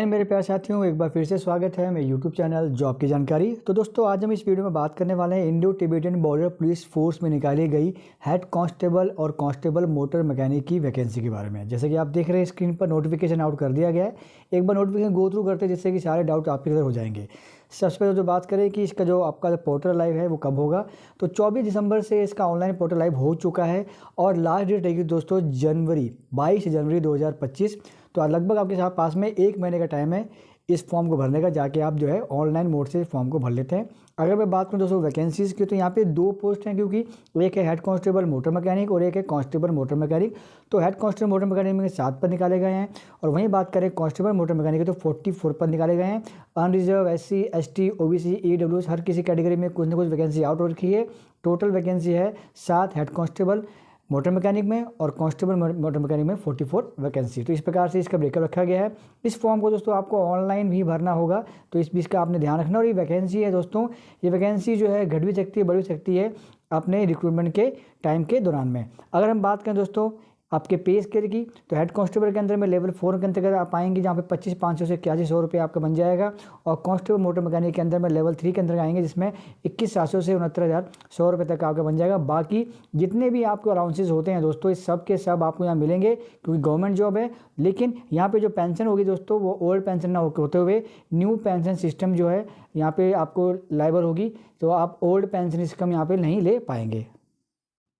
मेरे प्यारे साथियों, एक बार फिर से स्वागत है मेरे यूट्यूब चैनल जॉब की जानकारी। तो दोस्तों, आज हम इस वीडियो में बात करने वाले हैं Indo Tibetan border police force में निकाली गई हेड कांस्टेबल और कांस्टेबल मोटर मैकेनिक की वैकेंसी के बारे में। जैसे कि आप देख रहे हैं स्क्रीन पर नोटिफिकेशन आउट कर दिया गया है। एक बार नोटिफिकेशन गो थ्रू करते हैं जिससे कि सारे डाउट आपके क्लियर हो जाएंगे। सबसे पहले जो बात करें कि इसका जो आपका पोर्टल लाइव है वो कब होगा, तो 24 दिसंबर से इसका ऑनलाइन पोर्टल लाइव हो चुका है और लास्ट डेट रहेगी दोस्तों 22 जनवरी 2025। तो लगभग आपके पास में 1 महीने का टाइम है इस फॉर्म को भरने का, जाके आप जो है ऑनलाइन मोड से फॉर्म को भर लेते हैं। अगर मैं बात करूं दोस्तों वैकेंसीज़ की, तो यहाँ पे 2 पोस्ट हैं, क्योंकि एक है हेड कांस्टेबल मोटर मैकेनिक और एक है कांस्टेबल मोटर मैकेनिक। तो हेड कांस्टेबल मोटर मैकेनिक में 7 पद निकाले गए हैं और वहीं बात करें कांस्टेबल मोटर मैकेनिक तो 44 पद निकाले गए हैं। Unreserved, SC, ST, OBC, EWS हर किसी कैटेगरी में कुछ ना कुछ वैकेंसी आउट हो रखी है। टोटल वैकेंसी है 7 हेड कांस्टेबल मोटर मैकेनिक में और कांस्टेबल मोटर मैकेनिक में 44 वैकेंसी। तो इस प्रकार से इसका ब्रेकअप रखा गया है। इस फॉर्म को दोस्तों आपको ऑनलाइन भी भरना होगा, तो इस बीच का आपने ध्यान रखना। और ये वैकेंसी है दोस्तों, ये वैकेंसी जो है घट भी सकती है, बढ़ भी सकती है अपने रिक्रूटमेंट के टाइम के दौरान में। अगर हम बात करें दोस्तों आपके पे स्केल की, तो हेड कांस्टेबल के अंदर में लेवल 4 के अंतर्गत आप आएंगे, जहाँ पे 25,500 से 8100 रुपये आपका बन जाएगा। और कांस्टेबल मोटर मैकेनिक के अंदर में लेवल 3 के अंदर आएंगे, जिसमें 21,700 से 69,100 रुपये तक आपका बन जाएगा। बाकी जितने भी आपको अलाउंसेस होते हैं दोस्तों, इस सब के सब आपको यहाँ मिलेंगे, क्योंकि गवर्नमेंट जॉब है। लेकिन यहाँ पे जो पेंशन होगी दोस्तों, वो ओल्ड पेंशन ना होते हुए न्यू पेंशन सिस्टम जो है यहाँ पे आपको लाइबल होगी, तो आप ओल्ड पेंशन स्कीम यहाँ पे नहीं ले पाएंगे।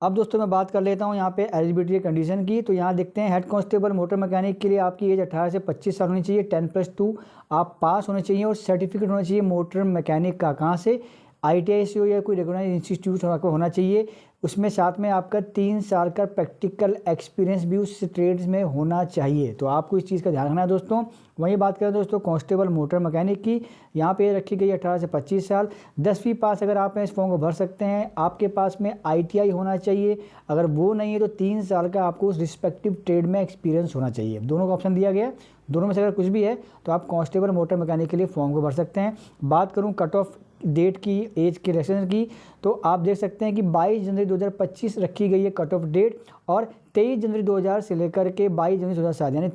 अब दोस्तों मैं बात कर लेता हूँ यहाँ पे एलिजिबिलिटी कंडीशन की। तो यहाँ देखते हैं हेड कांस्टेबल मोटर मैकेनिक के लिए आपकी एज 18 से 25 साल होनी चाहिए, 10+2 आप पास होने चाहिए और सर्टिफिकेट होना चाहिए मोटर मैकेनिक का। कहाँ से? ITI से हो या कोई रिकॉग्नाइज्ड इंस्टीट्यूट आपको होना चाहिए। उसमें साथ में आपका 3 साल का प्रैक्टिकल एक्सपीरियंस भी उस ट्रेड्स में होना चाहिए। तो आपको इस चीज़ का ध्यान रखना है दोस्तों। वहीं बात करें दोस्तों कांस्टेबल मोटर मैकेनिक की, यहाँ पे रखी गई 18 से 25 साल। 10वीं पास अगर आप इस फॉर्म को भर सकते हैं। आपके पास में ITI होना चाहिए, अगर वो नहीं है तो 3 साल का आपको उस रिस्पेक्टिव ट्रेड में एक्सपीरियंस होना चाहिए। दोनों का ऑप्शन दिया गया, दोनों में से अगर कुछ भी है तो आप कांस्टेबल मोटर मैकेनिक के लिए फॉर्म को भर सकते हैं। बात करूँ कट ऑफ डेट की, एज के रेफरेंस की, तो आप देख सकते हैं कि 22 जनवरी 2025 रखी गई है कट ऑफ डेट, और 23 जनवरी 2000 से लेकर के 22 जनवरी 2007, यानी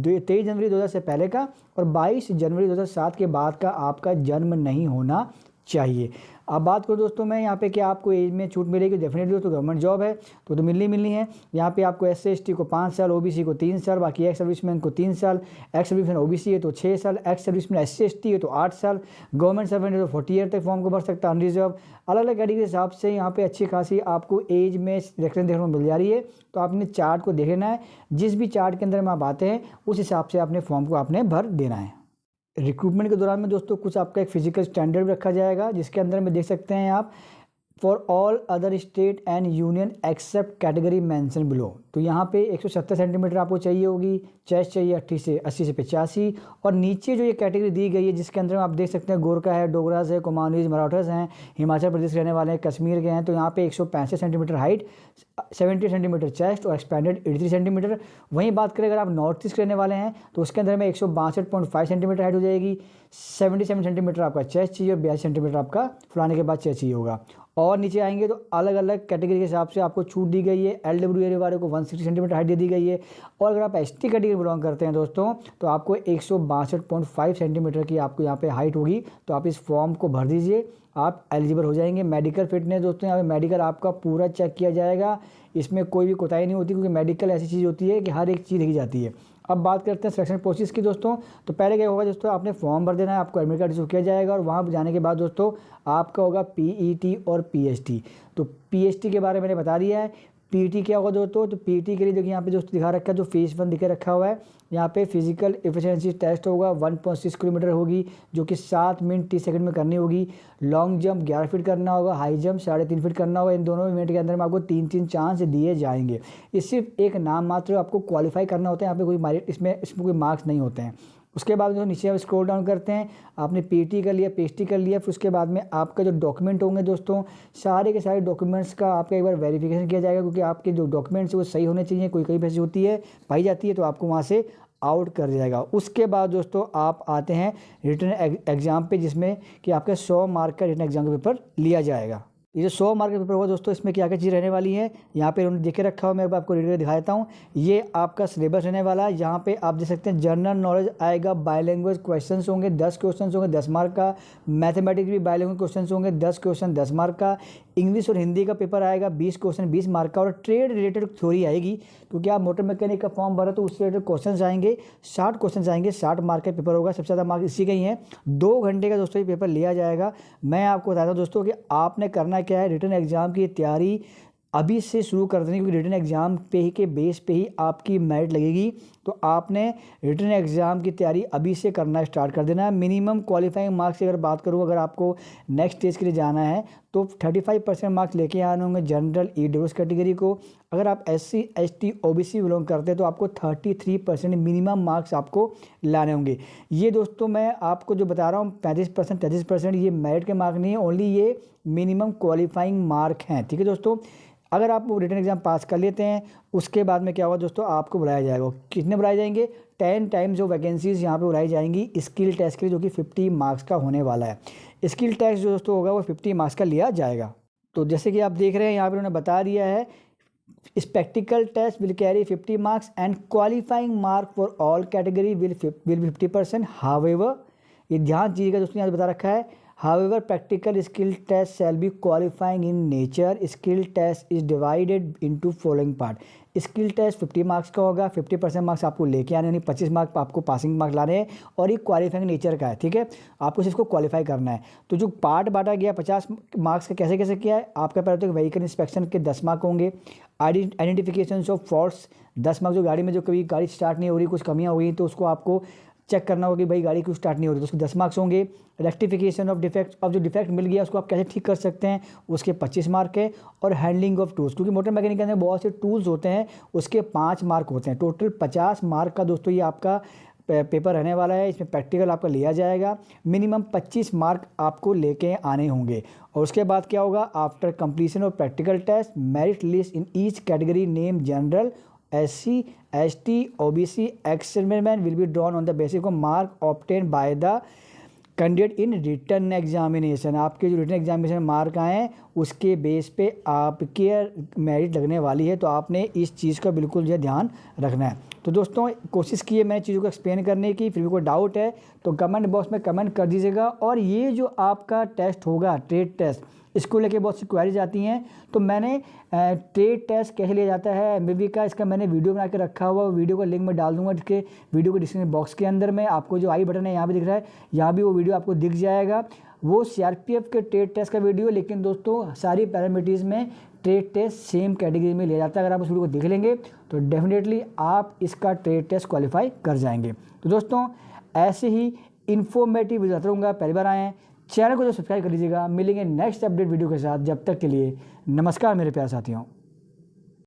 23 जनवरी 2000 से पहले का और 22 जनवरी 2007 के बाद का आपका जन्म नहीं होना चाहिए। अब बात करूँ दोस्तों मैं यहाँ पे कि आपको एज में छूट मिलेगी, डेफिनेटली दोस्तों गवर्नमेंट जॉब है तो मिलनी है। यहाँ पे आपको SC ST को 5 साल, OBC को 3 साल, बाकी एक्स सर्विसमैन को 3 साल, एक्स सर्विसमैन OBC है तो 6 साल, एक्स सर्विसमैन SC ST है तो 8 साल, गवर्नमेंट सर्वेंट है तो 40 ईयर तक फॉर्म को भर सकता है। अनरिजर्व अलग अलग कैटेगरी के हिसाब से यहाँ पे अच्छी खासी आपको एज में रेफरेंस देखने को मिल जा रही है। तो आपने चार्ट को देखना है, जिस भी चार्ट के अंदर में आप आते हैं उस हिसाब से अपने फॉर्म को आपने भर देना है। रिक्रूटमेंट के दौरान में दोस्तों कुछ आपका एक फिजिकल स्टैंडर्ड रखा जाएगा, जिसके अंदर में देख सकते हैं आप for all other state and union except category mention below. तो यहाँ पे 170 सेंटीमीटर आपको चाहिए होगी, चेस्ट चाहिए 80 से 85, और नीचे जो ये कैटेगरी दी गई है जिसके अंदर आप देख सकते हैं गोरखा है, डोगरास है, कुमाऊनीज, मराठस हैं, हिमाचल प्रदेश रहने वाले हैं, कश्मीर के हैं, तो यहाँ पे 165 सेंटीमीटर हाइट, 70 सेंटीमीटर चेस्ट और एक्सपैंडेड 83 सेंटीमीटर। वहीं बात करें अगर आप नॉर्थ ईस्ट रहने वाले हैं तो उसके अंदर में 162.5 सेंटीमीटर हाइट हो जाएगी, 77 सेंटीमीटर आपका चेस्ट चाहिए और 82 सेंटीमीटर आपका फुलाने के बाद चेस्ट चाहिए होगा। और नीचे आएंगे तो अलग अलग कैटेगरी के हिसाब से आपको छूट दी गई है। LW एरिया वाले को 160 सेंटीमीटर हाइट दे दी गई है, और अगर आप ST कैटेगरी बिलोंग करते हैं दोस्तों तो आपको 162.5 सेंटीमीटर की आपको यहाँ पे हाइट होगी। तो आप इस फॉर्म को भर दीजिए, आप एलिजिबल हो जाएंगे। मेडिकल फिटनेस दोस्तों, यहाँ पे मेडिकल आपका पूरा चेक किया जाएगा, इसमें कोई भी कोताही नहीं होती, क्योंकि मेडिकल ऐसी चीज़ होती है कि हर एक चीज़ लिखी जाती है। अब बात करते हैं सिलेक्शन प्रोसेस की दोस्तों। तो पहले क्या होगा दोस्तों, आपने फॉर्म भर देना है, आपको एडमिट कार्ड इशू किया जाएगा, और वहाँ जाने के बाद दोस्तों आपका होगा PET और PST। तो PST के बारे में मैंने बता दिया है। PET क्या होगा दोस्तों, तो PET के लिए देखिए यहाँ पे दोस्तों दिखा रखा है, जो फेज 1 दिखा रखा हुआ है, यहाँ पे फिजिकल एफिशिएंसी टेस्ट होगा, 1.6 किलोमीटर होगी, जो कि 7 मिनट 30 सेकंड में करनी होगी। लॉन्ग जंप 11 फीट करना होगा, हाई जंप 3.5 फीट करना होगा। इन दोनों इवेंट के अंदर में आपको 3 चांस दिए जाएंगे। ये सिर्फ एक नाम मात्र आपको क्वालिफाई करना होता है, यहाँ पे कोई मेरिट इसमें कोई मार्क्स नहीं होते हैं। उसके बाद जो नीचे स्क्रॉल डाउन करते हैं, आपने PET कर लिया, PST कर लिया, फिर उसके बाद में आपका जो डॉक्यूमेंट होंगे दोस्तों, सारे के सारे डॉक्यूमेंट्स का आपका एक बार वेरिफिकेशन किया जाएगा, क्योंकि आपके जो डॉक्यूमेंट्स वो सही होने चाहिए। कोई पैसे होती है पाई जाती है तो आपको वहाँ से आउट कर दिया जाएगा। उसके बाद दोस्तों आप आते हैं रिटन एग्जाम पे, जिसमें कि आपका 100 मार्क का रिटन एग्जाम का पेपर लिया जाएगा। ये जो 100 मार्क का पेपर होगा दोस्तों, इसमें क्या क्या चीज़ रहने वाली है यहाँ पे उन्होंने देखे रखा हुआ, मैं आपको रीड करके दिखा देता हूँ। ये आपका सिलेबस रहने वाला है। यहाँ पे आप देख सकते हैं जनरल नॉलेज आएगा, बायलैंग्वेज क्वेश्चंस होंगे 10 क्वेश्चन होंगे 10 मार्क का, मैथमेटिक्स भी बायलैंग्वेज क्वेश्चन होंगे 10 क्वेश्चन 10 मार्क का, इंग्लिश और हिंदी का पेपर आएगा 20 क्वेश्चन 20 मार्क का, और ट्रेड रिलेटेड थ्योरी आएगी, क्योंकि आप मोटर मैकेनिक का फॉर्म भरा तो उससे रिलेटेड क्वेश्चन आएंगे, 60 क्वेश्चन आएंगे, 60 मार्क का पेपर होगा। सबसे ज़्यादा मार्क इसी के ही हैं। 2 घंटे का दोस्तों ये पेपर लिया जाएगा। मैं आपको बताता हूँ दोस्तों कि आपने करना क्या है, रिटन एग्जाम की तैयारी अभी से शुरू कर देनी, क्योंकि रिटन एग्जाम पे ही के बेस पे ही आपकी मेरिट लगेगी। तो आपने रिटन एग्जाम की तैयारी अभी से करना स्टार्ट कर देना है। मिनिमम क्वालिफाइंग मार्क्स की अगर बात करूँ, अगर आपको नेक्स्ट स्टेज के लिए जाना है तो 35% मार्क्स लेके आने होंगे जनरल ईडब्ल्यूएस कैटेगरी को। अगर आप SC ST OBC बिलोंग करते हैं तो आपको 33% मिनिमम मार्क्स आपको लाने होंगे। ये दोस्तों मैं आपको जो बता रहा हूँ 35% 33% ये मेरिट के मार्क नहीं है, ओनली ये मिनिमम क्वालिफाइंग मार्क हैं। ठीक है दोस्तों, अगर आप वो रिटन एग्जाम पास कर लेते हैं उसके बाद में क्या होगा दोस्तों, आपको बुलाया जाएगा। कितने बुलाए जाएंगे, 10 टाइम्स जो वैकेंसीज यहाँ पे बुलाई जाएंगी स्किल टेस्ट के लिए, जो कि 50 मार्क्स का होने वाला है। स्किल टेस्ट जो दोस्तों होगा वो 50 मार्क्स का लिया जाएगा। तो जैसे कि आप देख रहे हैं यहाँ पर उन्होंने बता दिया है, practical test will carry 50 marks and qualifying mark for all category will be 50%। However, ये ध्यान दीजिएगा दोस्तों, यहाँ बता रखा है However, practical skill test shall be qualifying in nature. Skill test is divided into following part. Skill test 50 marks का होगा, 50% मार्क्स आपको लेके आने, यानी 25 मार्क्स आपको पासिंग मार्क्स लाने हैं, और ये क्वालिफाइंग नेचर का है। ठीक है, आपको सिर्फ इसको क्वालिफाई करना है। तो जो पार्ट बांटा गया 50 मार्क्स का, कैसे कैसे किया है, आपका पहले तो व्हीकल इंस्पेक्शन के 10 मार्क होंगे, आइडेंटिफिकेशन ऑफ फॉल्ट्स 10 मार्क्स, जो गाड़ी में जो कभी गाड़ी स्टार्ट नहीं हो रही, कुछ कमियाँ हो गई तो उसको आपको चेक करना होगा कि भाई गाड़ी क्यों स्टार्ट नहीं हो रही, तो उसके 10 मार्क्स होंगे। रेक्टिफिकेशन ऑफ डिफेक्ट, अब जो डिफेक्ट मिल गया उसको आप कैसे ठीक कर सकते हैं, उसके 25 मार्क है। और हैंडलिंग ऑफ टूल्स, क्योंकि मोटर मैकेनिक के अंदर बहुत से टूल्स होते हैं, उसके 5 मार्क होते हैं। टोटल 50 मार्क का दोस्तों ये आपका पेपर रहने वाला है। इसमें प्रैक्टिकल आपका लिया जाएगा, मिनिमम 25 मार्क आपको लेके आने होंगे। और उसके बाद क्या होगा, after completion of practical test merit list in each category name general SC ST OBC ex-servicemen will be drawn on the basis of mark obtained by the candidate in return examination. आपके जो return examination mark आए हैं उसके base पे आपके merit लगने वाली है। तो आपने इस चीज़ का बिल्कुल जो ध्यान रखना है। तो दोस्तों कोशिश की है मैंने चीज़ों को एक्सप्लेन करने की, फिर भी कोई डाउट है तो कमेंट बॉक्स में कमेंट कर दीजिएगा। और ये जो आपका टेस्ट होगा ट्रेड टेस्ट, इसको लेके बहुत सी क्वेरीज आती हैं, तो मैंने ट्रेड टेस्ट कैसे लिया जाता है MBB का, इसका मैंने वीडियो बना के रखा हुआ, वीडियो का लिंक मैं डाल दूंगा इसके वीडियो को डिस्क्रिप्शन बॉक्स के अंदर में। आपको जो आई बटन है यहाँ भी दिख रहा है, यहाँ भी वो वीडियो आपको दिख जाएगा। वो CRPF के ट्रेड टेस्ट का वीडियो, लेकिन दोस्तों सारी पैरामीटर्स में ट्रेड टेस्ट सेम कैटेगरी में लिया जाता है। अगर आप उस वीडियो को देख लेंगे तो डेफिनेटली आप इसका ट्रेड टेस्ट क्वालिफाई कर जाएंगे। तो दोस्तों ऐसे ही इन्फॉर्मेटिव वीडियो लाता रहूँगा। पहली बार आए हैं चैनल को जो सब्सक्राइब कर लीजिएगा। मिलेंगे नेक्स्ट अपडेट वीडियो के साथ, जब तक के लिए नमस्कार मेरे प्यारे साथियों।